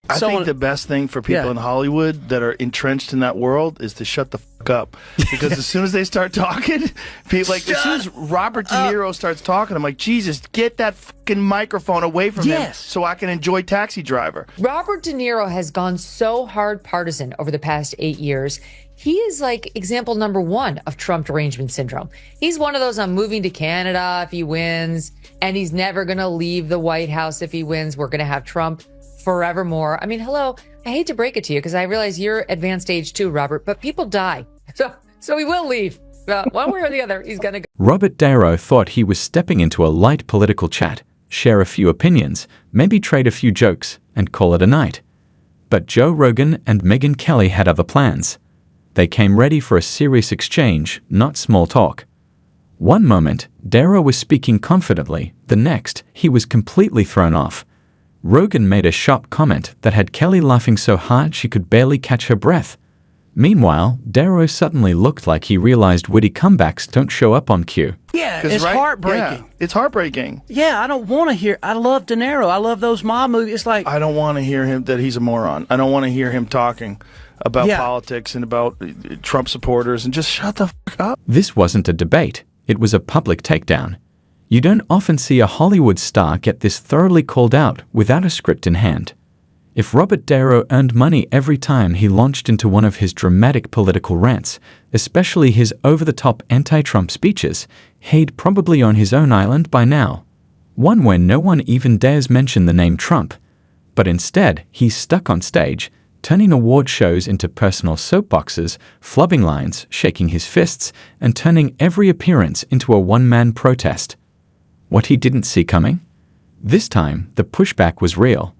I think the best thing for people in Hollywood that are entrenched in that world is to shut the fuck up. Because as soon as they start talking, people, like as soon as Robert De Niro starts talking, I'm like, Jesus, get that fucking microphone away from him so I can enjoy Taxi Driver. Robert De Niro has gone so hard partisan over the past 8 years. He is like example number one of Trump derangement syndrome. He's one of those, I'm moving to Canada if he wins, and he's never going to leave the White House if he wins. We're going to have Trump forevermore. I mean, hello, I hate to break it to you because I realize you're advanced age too, Robert, but people die. So he will leave. One way or the other, he's going to go. Robert De Niro thought he was stepping into a light political chat, share a few opinions, maybe trade a few jokes, and call it a night. But Joe Rogan and Megyn Kelly had other plans. They came ready for a serious exchange, not small talk. One moment, De Niro was speaking confidently. The next, he was completely thrown off. Rogan made a sharp comment that had Kelly laughing so hard she could barely catch her breath. Meanwhile, De Niro suddenly looked like he realized witty comebacks don't show up on cue. Yeah, it's heartbreaking. Yeah, it's heartbreaking. Yeah, I don't want to hear. I love De Niro. I love those mob movies. It's like I don't want to hear him that he's a moron. I don't want to hear him talking about politics and about Trump supporters, and just shut the fuck up. This wasn't a debate. It was a public takedown. You don't often see a Hollywood star get this thoroughly called out without a script in hand. If Robert De Niro earned money every time he launched into one of his dramatic political rants, especially his over-the-top anti-Trump speeches, he'd probably on his own island by now. One where no one even dares mention the name Trump. But instead, he's stuck on stage, turning award shows into personal soapboxes, flubbing lines, shaking his fists, and turning every appearance into a one-man protest. What he didn't see coming? This time, the pushback was real.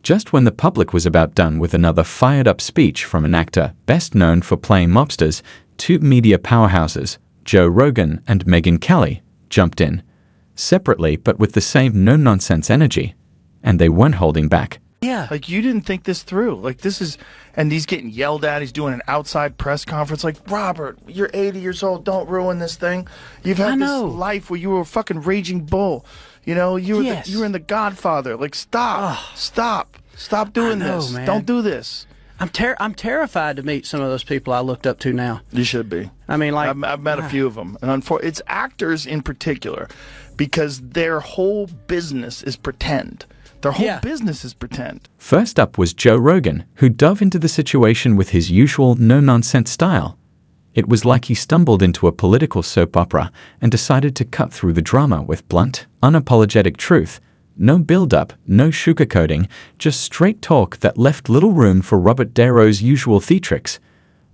Just when the public was about done with another fired-up speech from an actor best known for playing mobsters, two media powerhouses, Joe Rogan and Megyn Kelly, jumped in, separately but with the same no-nonsense energy, and they weren't holding back. Yeah, like you didn't think this through. Like this is, and he's getting yelled at. He's doing an outside press conference. Like, Robert, you're 80 years old. Don't ruin this thing. You've had this life where you were a fucking raging bull. You know, you were you were in The Godfather. Like, stop doing this. Man. Don't do this. I'm terrified to meet some of those people I looked up to now. You should be. I mean, like I've met a few of them, and it's actors in particular, because their whole business is pretend. Their whole business is pretend. First up was Joe Rogan, who dove into the situation with his usual no-nonsense style. It was like he stumbled into a political soap opera and decided to cut through the drama with blunt, unapologetic truth. No build-up, no sugarcoating, just straight talk that left little room for Robert De Niro's usual theatrics.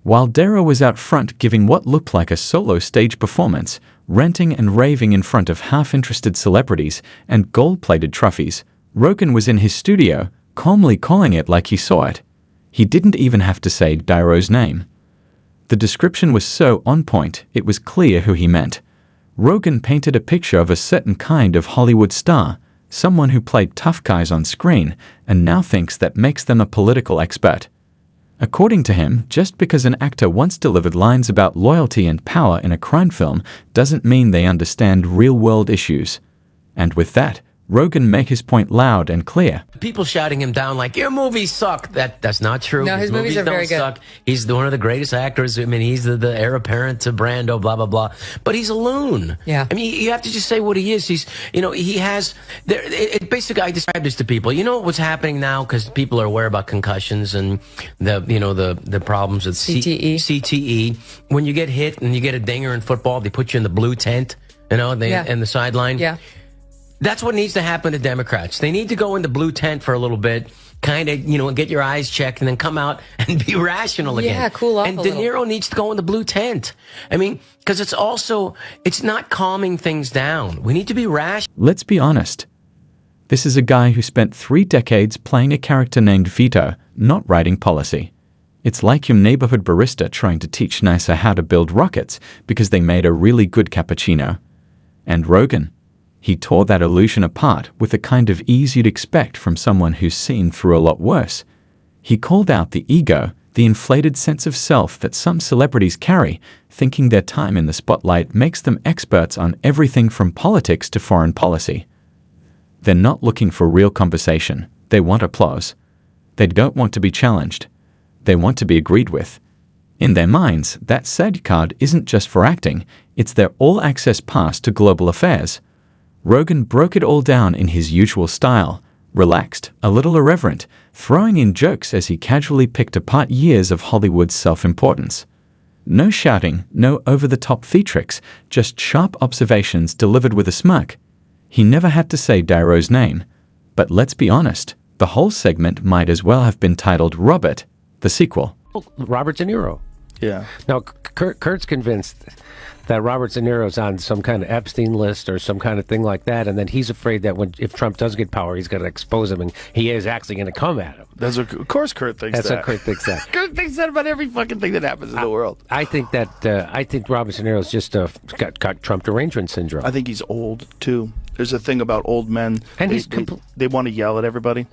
While De Niro was out front giving what looked like a solo stage performance, ranting and raving in front of half-interested celebrities and gold-plated trophies, Rogan was in his studio, calmly calling it like he saw it. He didn't even have to say De Niro's name. The description was so on point, it was clear who he meant. Rogan painted a picture of a certain kind of Hollywood star, someone who played tough guys on screen and now thinks that makes them a political expert. According to him, just because an actor once delivered lines about loyalty and power in a crime film doesn't mean they understand real-world issues. And with that, Rogan made his point loud and clear. People shouting him down like, your movies suck. That's not true. No, his movies are very good. Suck. He's one of the greatest actors. I mean, he's the heir apparent to Brando, blah, blah, blah. But he's a loon. Yeah. I mean, you have to just say what he is. He's, he has, basically, I describe this to people. You know what's happening now? Because people are aware about concussions and the problems with CTE. When you get hit and you get a dinger in football, they put you in the blue tent, in the sideline. Yeah. That's what needs to happen to Democrats. They need to go in the blue tent for a little bit, kind of, get your eyes checked, and then come out and be rational again. Yeah, cool off and a De little. Niro needs to go in the blue tent. I mean, because it's not calming things down. We need to be rational. Let's be honest. This is a guy who spent 3 decades playing a character named Vito, not writing policy. It's like your neighborhood barista trying to teach NASA how to build rockets because they made a really good cappuccino. And Rogan, he tore that illusion apart with the kind of ease you'd expect from someone who's seen through a lot worse. He called out the ego, the inflated sense of self that some celebrities carry, thinking their time in the spotlight makes them experts on everything from politics to foreign policy. They're not looking for real conversation. They want applause. They don't want to be challenged. They want to be agreed with. In their minds, that SAG card isn't just for acting, it's their all-access pass to global affairs. Rogan broke it all down in his usual style, relaxed, a little irreverent, throwing in jokes as he casually picked apart years of Hollywood's self-importance. No shouting, no over-the-top theatrics, just sharp observations delivered with a smirk. He never had to say Niro's name. But let's be honest, the whole segment might as well have been titled Robert, the sequel. Robert De Niro. Yeah. Now, Kurt's convinced that Robert De Niro's on some kind of Epstein list or some kind of thing like that, and then he's afraid that if Trump does get power, he's going to expose him, and he is actually going to come at him. Of course Kurt thinks that. That's what Kurt thinks that. Kurt thinks that about every fucking thing that happens in the world. I think Robert De Niro's just got Trump derangement syndrome. I think he's old, too. There's a thing about old men. And they want to yell at everybody.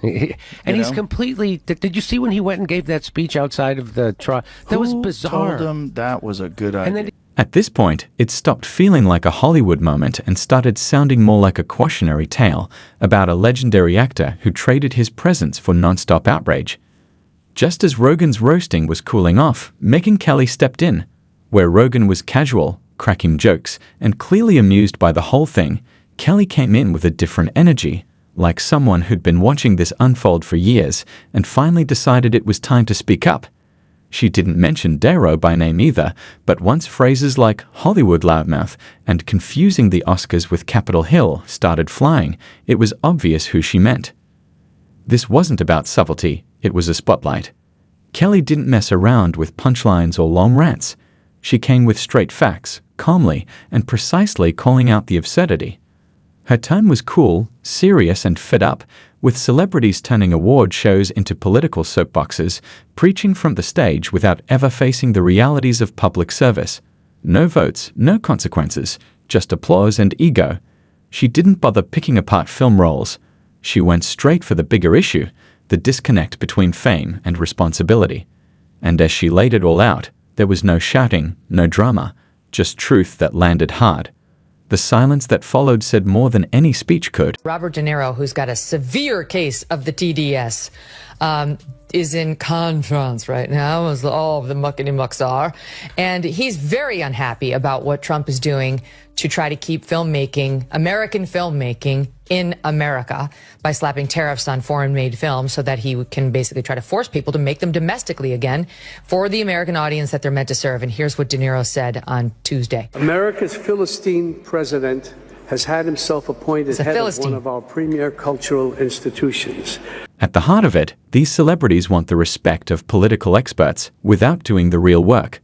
And he's completely... Did you see when he went and gave that speech outside of the trial? That was bizarre. Who told him that was a good idea? At this point, it stopped feeling like a Hollywood moment and started sounding more like a cautionary tale about a legendary actor who traded his presence for non-stop outrage. Just as Rogan's roasting was cooling off, Megyn Kelly stepped in. Where Rogan was casual, cracking jokes, and clearly amused by the whole thing, Kelly came in with a different energy, like someone who'd been watching this unfold for years and finally decided it was time to speak up. She didn't mention Niro by name either, but once phrases like Hollywood loudmouth and confusing the Oscars with Capitol Hill started flying, it was obvious who she meant. This wasn't about subtlety, it was a spotlight. Kelly didn't mess around with punchlines or long rants. She came with straight facts, calmly and precisely calling out the absurdity. Her tone was cool, serious and fed up, with celebrities turning award shows into political soapboxes, preaching from the stage without ever facing the realities of public service. No votes, no consequences, just applause and ego. She didn't bother picking apart film roles. She went straight for the bigger issue, the disconnect between fame and responsibility. And as she laid it all out, there was no shouting, no drama, just truth that landed hard. The silence that followed said more than any speech could. Robert De Niro, who's got a severe case of the TDS, is in conference right now, as all of the muckety-mucks are. And he's very unhappy about what Trump is doing to try to keep filmmaking, American filmmaking, in America by slapping tariffs on foreign-made films so that he can basically try to force people to make them domestically again for the American audience that they're meant to serve. And here's what De Niro said on Tuesday. America's Philistine president has had himself appointed head of one of our premier cultural institutions. At the heart of it, these celebrities want the respect of political experts without doing the real work.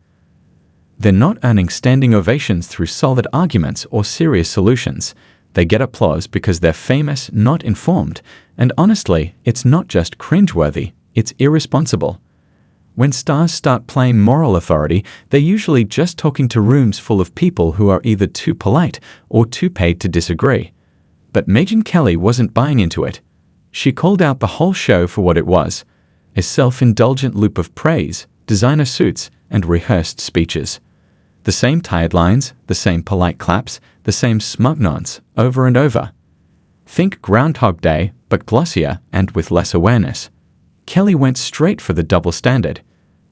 They're not earning standing ovations through solid arguments or serious solutions. They get applause because they're famous, not informed. And honestly, it's not just cringeworthy, it's irresponsible. When stars start playing moral authority, they're usually just talking to rooms full of people who are either too polite or too paid to disagree. But Megyn Kelly wasn't buying into it. She called out the whole show for what it was, a self-indulgent loop of praise, designer suits, and rehearsed speeches. The same tired lines, the same polite claps, the same smug nods, over and over. Think Groundhog Day, but glossier and with less awareness. Kelly went straight for the double standard.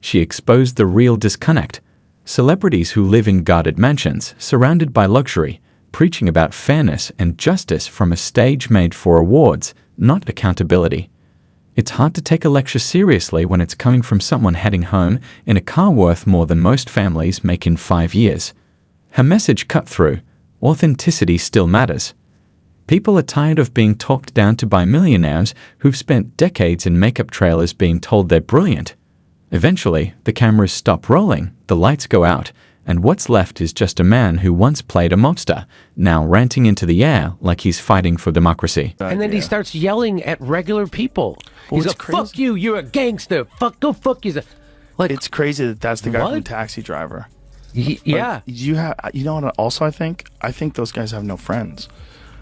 She exposed the real disconnect. Celebrities who live in guarded mansions, surrounded by luxury, preaching about fairness and justice from a stage made for awards, not accountability. It's hard to take a lecture seriously when it's coming from someone heading home in a car worth more than most families make in 5 years. Her message cut through. Authenticity still matters. People are tired of being talked down to by millionaires who've spent decades in makeup trailers being told they're brilliant. Eventually, the cameras stop rolling, the lights go out, and what's left is just a man who once played a mobster, now ranting into the air like he's fighting for democracy. And then he starts yelling at regular people. He's like, fuck you, you're a gangster. Go fuck you. Like, it's crazy that that's the guy from Taxi Driver. Yeah. Like, you know what else I think? I think those guys have no friends.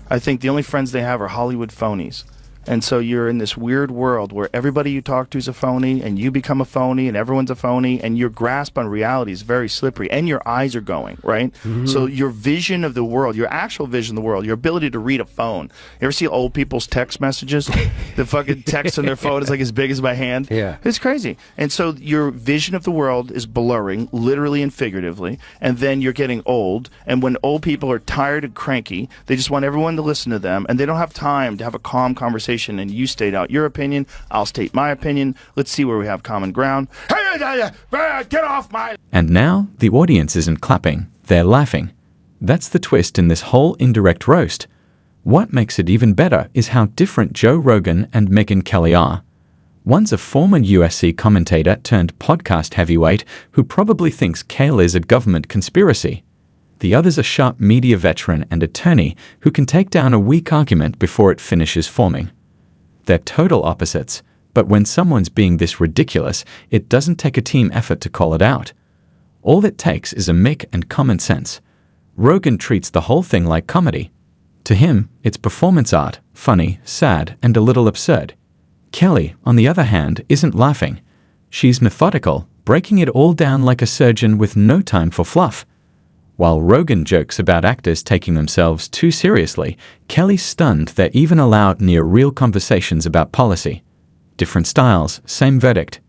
I think the only friends they have are Hollywood phonies. And so you're in this weird world where everybody you talk to is a phony, and you become a phony, and everyone's a phony, and your grasp on reality is very slippery, and your eyes are going, right? So your vision of the world, your actual vision of the world, your ability to read a phone. You ever see old people's text messages? The fucking text on their phone is like as big as my hand. Yeah. It's crazy. And so your vision of the world is blurring, literally and figuratively, and then you're getting old, and when old people are tired and cranky, they just want everyone to listen to them, and they don't have time to have a calm conversation, and you state out your opinion, I'll state my opinion, let's see where we have common ground. Get off my... And now, the audience isn't clapping, they're laughing. That's the twist in this whole indirect roast. What makes it even better is how different Joe Rogan and Megyn Kelly are. One's a former USC commentator turned podcast heavyweight who probably thinks kale is a government conspiracy. The other's a sharp media veteran and attorney who can take down a weak argument before it finishes forming. They're total opposites, but when someone's being this ridiculous, it doesn't take a team effort to call it out. All it takes is a mic and common sense. Rogan treats the whole thing like comedy. To him, it's performance art, funny, sad, and a little absurd. Kelly, on the other hand, isn't laughing. She's methodical, breaking it all down like a surgeon with no time for fluff. While Rogan jokes about actors taking themselves too seriously, Kelly's stunned they're even allowed near real conversations about policy. Different styles, same verdict.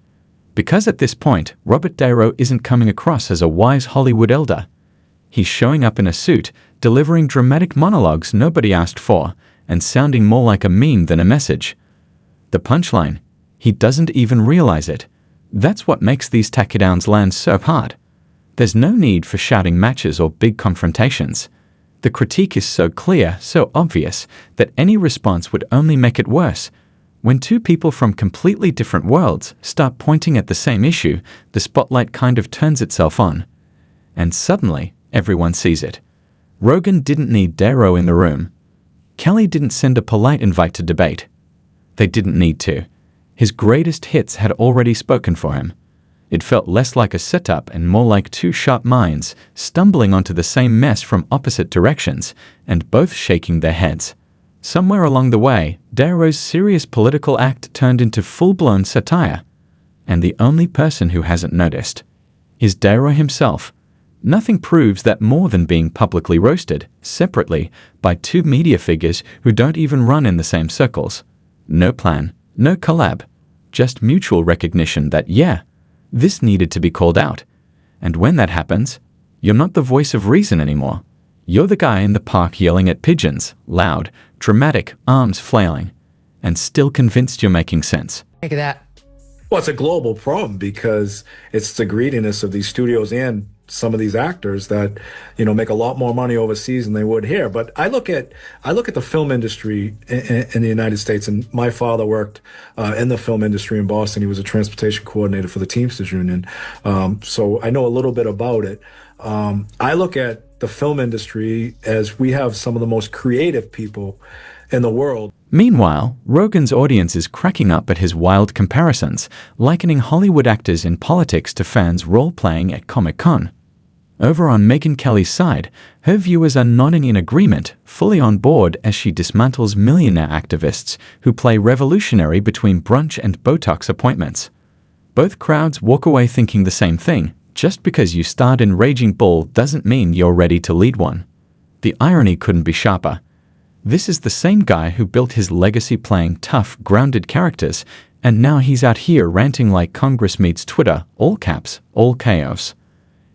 Because at this point, Robert De Niro isn't coming across as a wise Hollywood elder. He's showing up in a suit, delivering dramatic monologues nobody asked for, and sounding more like a meme than a message. The punchline: he doesn't even realize it. That's what makes these takedowns land so hard. There's no need for shouting matches or big confrontations. The critique is so clear, so obvious, that any response would only make it worse. When two people from completely different worlds start pointing at the same issue, the spotlight kind of turns itself on. And suddenly, everyone sees it. Rogan didn't need De Niro in the room. Kelly didn't send a polite invite to debate. They didn't need to. His greatest hits had already spoken for him. It felt less like a setup and more like two sharp minds stumbling onto the same mess from opposite directions and both shaking their heads. Somewhere along the way, De Niro's serious political act turned into full-blown satire. And the only person who hasn't noticed is De Niro himself. Nothing proves that more than being publicly roasted, separately, by two media figures who don't even run in the same circles. No plan, no collab, just mutual recognition that, yeah, this needed to be called out. And when that happens, you're not the voice of reason anymore. You're the guy in the park yelling at pigeons, loud, dramatic, arms flailing, and still convinced you're making sense. Look at that. Well, it's a global problem because it's the greediness of these studios and some of these actors that, you know, make a lot more money overseas than they would here. But I look at the film industry in the United States, and my father worked in the film industry in Boston. He was a transportation coordinator for the Teamsters Union. So I know a little bit about it. I look at the film industry as we have some of the most creative people in the world. Meanwhile, Rogan's audience is cracking up at his wild comparisons, likening Hollywood actors in politics to fans role-playing at Comic-Con. Over on Megyn Kelly's side, her viewers are nodding in agreement, fully on board as she dismantles millionaire activists who play revolutionary between brunch and Botox appointments. Both crowds walk away thinking the same thing. Just because you starred in Raging Bull doesn't mean you're ready to lead one. The irony couldn't be sharper. This is the same guy who built his legacy playing tough, grounded characters, and now he's out here ranting like Congress meets Twitter, all caps, all chaos.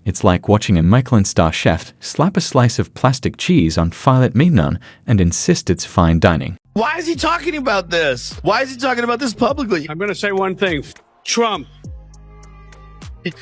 It's like watching a Michelin-star chef slap a slice of plastic cheese on filet mignon and insist it's fine dining. Why is he talking about this? Why is he talking about this publicly? I'm going to say one thing. Trump.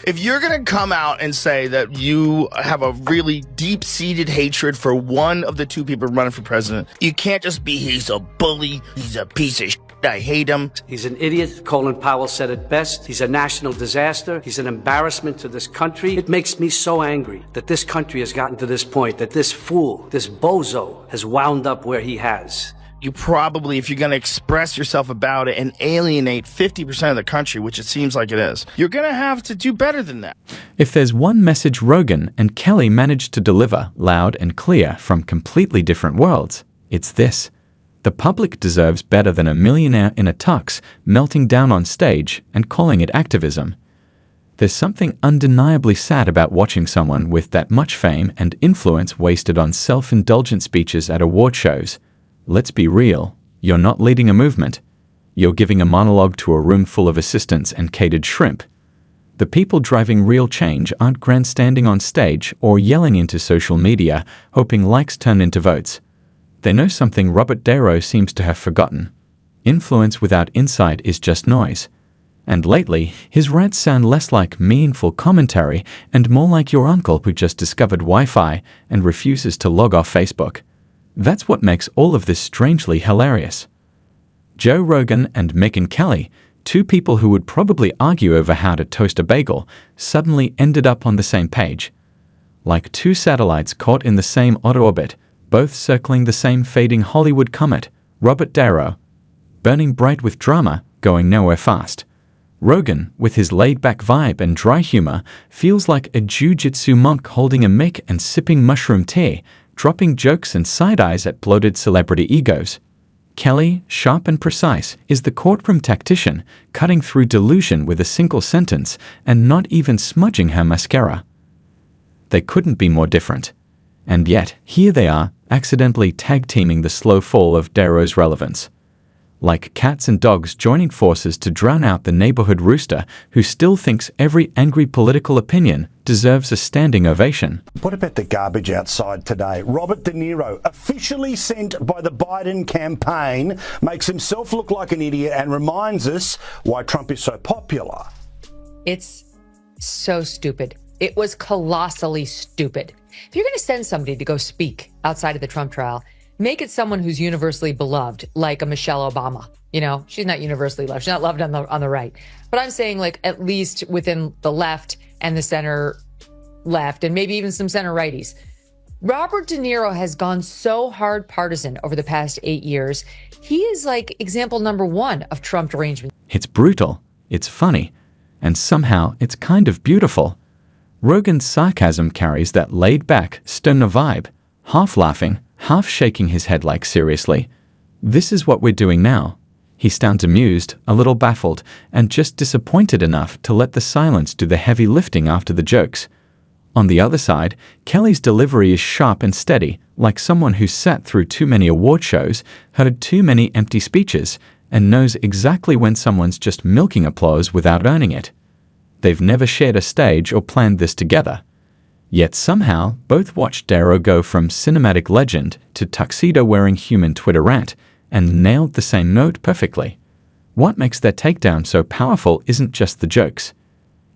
If you're going to come out and say that you have a really deep-seated hatred for one of the two people running for president, you can't just be, he's a bully, he's a piece of shit, I hate him. He's an idiot. Colin Powell said it best. He's a national disaster. He's an embarrassment to this country. It makes me so angry that this country has gotten to this point, that this fool, this bozo, has wound up where he has. You probably, if you're going to express yourself about it and alienate 50% of the country, which it seems like it is, you're going to have to do better than that. If there's one message Rogan and Kelly managed to deliver loud and clear from completely different worlds, it's this. The public deserves better than a millionaire in a tux melting down on stage and calling it activism. There's something undeniably sad about watching someone with that much fame and influence wasted on self-indulgent speeches at award shows. Let's be real, you're not leading a movement. You're giving a monologue to a room full of assistants and catered shrimp. The people driving real change aren't grandstanding on stage or yelling into social media, hoping likes turn into votes. They know something Robert De Niro seems to have forgotten. Influence without insight is just noise. And lately, his rants sound less like meaningful commentary and more like your uncle who just discovered Wi-Fi and refuses to log off Facebook. That's what makes all of this strangely hilarious. Joe Rogan and Megyn Kelly, two people who would probably argue over how to toast a bagel, suddenly ended up on the same page. Like two satellites caught in the same orbit, both circling the same fading Hollywood comet, Robert De Niro, burning bright with drama, going nowhere fast. Rogan, with his laid-back vibe and dry humor, feels like a jiu-jitsu monk holding a mic and sipping mushroom tea, dropping jokes and side-eyes at bloated celebrity egos. Kelly, sharp and precise, is the courtroom tactician, cutting through delusion with a single sentence and not even smudging her mascara. They couldn't be more different. And yet, here they are, accidentally tag-teaming the slow fall of De Niro's relevance. Like cats and dogs joining forces to drown out the neighborhood rooster who still thinks every angry political opinion deserves a standing ovation. What about the garbage outside today? Robert De Niro, officially sent by the Biden campaign, makes himself look like an idiot and reminds us why Trump is so popular. It's so stupid. It was colossally stupid. If you're going to send somebody to go speak outside of the Trump trial, make it someone who's universally beloved, like a Michelle Obama. You know, she's not universally loved. She's not loved on the right. But I'm saying, like, at least within the left and the center left, and maybe even some center righties. Robert De Niro has gone so hard partisan over the past 8 years. He is like example number one of Trump derangement. It's brutal, it's funny, and somehow it's kind of beautiful. Rogan's sarcasm carries that laid-back, stoner vibe, half laughing, half shaking his head like, seriously? This is what we're doing now. He sounds amused, a little baffled, and just disappointed enough to let the silence do the heavy lifting after the jokes. On the other side, Kelly's delivery is sharp and steady, like someone who sat through too many award shows, heard too many empty speeches, and knows exactly when someone's just milking applause without earning it. They've never shared a stage or planned this together. Yet somehow, both watched De Niro go from cinematic legend to tuxedo-wearing human Twitter rant, and nailed the same note perfectly. What makes their takedown so powerful isn't just the jokes.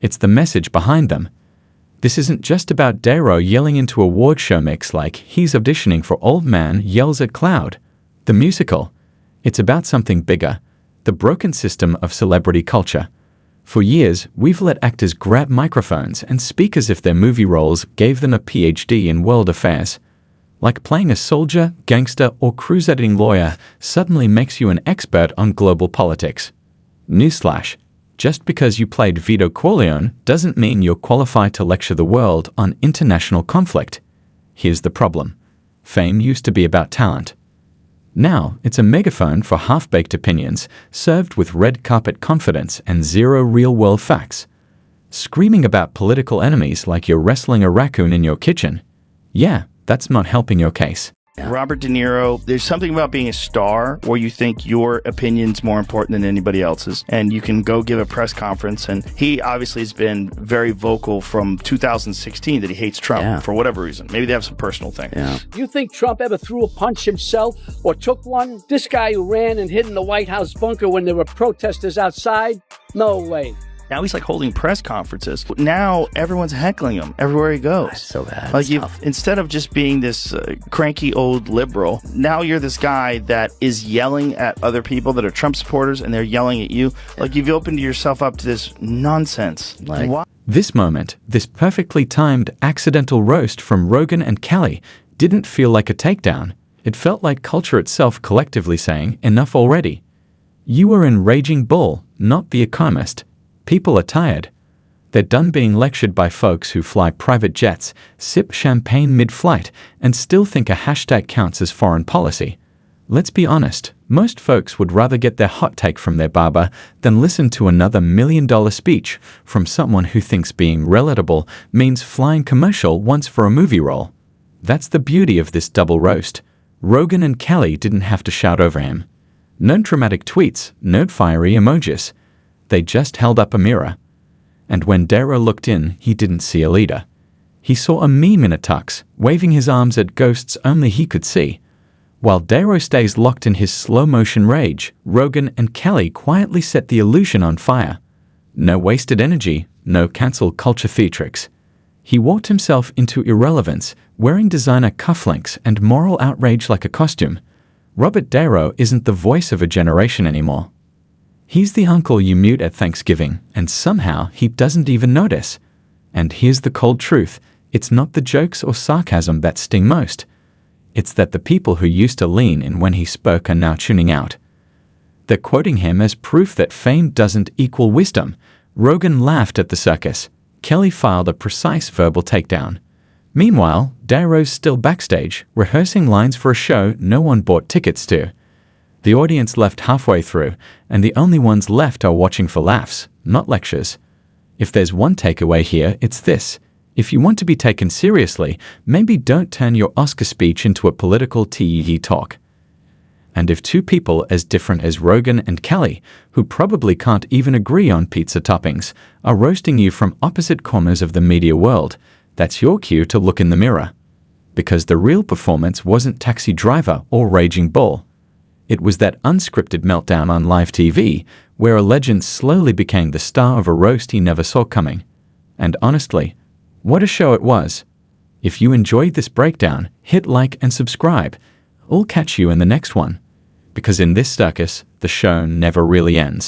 It's the message behind them. This isn't just about De Niro yelling into award show mix like he's auditioning for Old Man Yells at Cloud, the musical. It's about something bigger, the broken system of celebrity culture. For years, we've let actors grab microphones and speak as if their movie roles gave them a PhD in world affairs. Like playing a soldier, gangster, or cruise-editing lawyer suddenly makes you an expert on global politics. Newsflash. Just because you played Vito Corleone doesn't mean you're qualified to lecture the world on international conflict. Here's the problem. Fame used to be about talent. Now, it's a megaphone for half-baked opinions, served with red carpet confidence and zero real-world facts. Screaming about political enemies like you're wrestling a raccoon in your kitchen. Yeah, that's not helping your case. Robert De Niro, there's something about being a star where you think your opinion's more important than anybody else's, and you can go give a press conference, and he obviously has been very vocal from 2016 that he hates Trump for whatever reason. Maybe they have some personal thing. You think Trump ever threw a punch himself or took one? This guy who ran and hid in the White House bunker when there were protesters outside? No way. Now he's like holding press conferences. Now everyone's heckling him everywhere he goes. That's so bad. Like instead of just being this cranky old liberal, now you're this guy that is yelling at other people that are Trump supporters, and they're yelling at you. Like you've opened yourself up to this nonsense. Like why? This moment, this perfectly timed accidental roast from Rogan and Kelly, didn't feel like a takedown. It felt like culture itself collectively saying, enough already. You are in Raging Bull, not The Economist. People are tired. They're done being lectured by folks who fly private jets, sip champagne mid-flight, and still think a hashtag counts as foreign policy. Let's be honest, most folks would rather get their hot take from their barber than listen to another $1 million speech from someone who thinks being relatable means flying commercial once for a movie role. That's the beauty of this double roast. Rogan and Kelly didn't have to shout over him. No dramatic tweets, no fiery emojis. They just held up a mirror. And when Niro looked in, he didn't see a leader. He saw a meme in a tux, waving his arms at ghosts only he could see. While Niro stays locked in his slow-motion rage, Rogan and Kelly quietly set the illusion on fire. No wasted energy, no cancel culture theatrics. He walked himself into irrelevance, wearing designer cufflinks and moral outrage like a costume. Robert Niro isn't the voice of a generation anymore. He's the uncle you mute at Thanksgiving, and somehow he doesn't even notice. And here's the cold truth, it's not the jokes or sarcasm that sting most. It's that the people who used to lean in when he spoke are now tuning out. They're quoting him as proof that fame doesn't equal wisdom. Rogan laughed at the circus. Kelly filed a precise verbal takedown. Meanwhile, Niro's still backstage, rehearsing lines for a show no one bought tickets to. The audience left halfway through, and the only ones left are watching for laughs, not lectures. If there's one takeaway here, it's this. If you want to be taken seriously, maybe don't turn your Oscar speech into a political TED talk. And if two people as different as Rogan and Kelly, who probably can't even agree on pizza toppings, are roasting you from opposite corners of the media world, that's your cue to look in the mirror. Because the real performance wasn't Taxi Driver or Raging Bull. It was that unscripted meltdown on live TV, where a legend slowly became the star of a roast he never saw coming. And honestly, what a show it was. If you enjoyed this breakdown, hit like and subscribe. I'll catch you in the next one. Because in this circus, the show never really ends.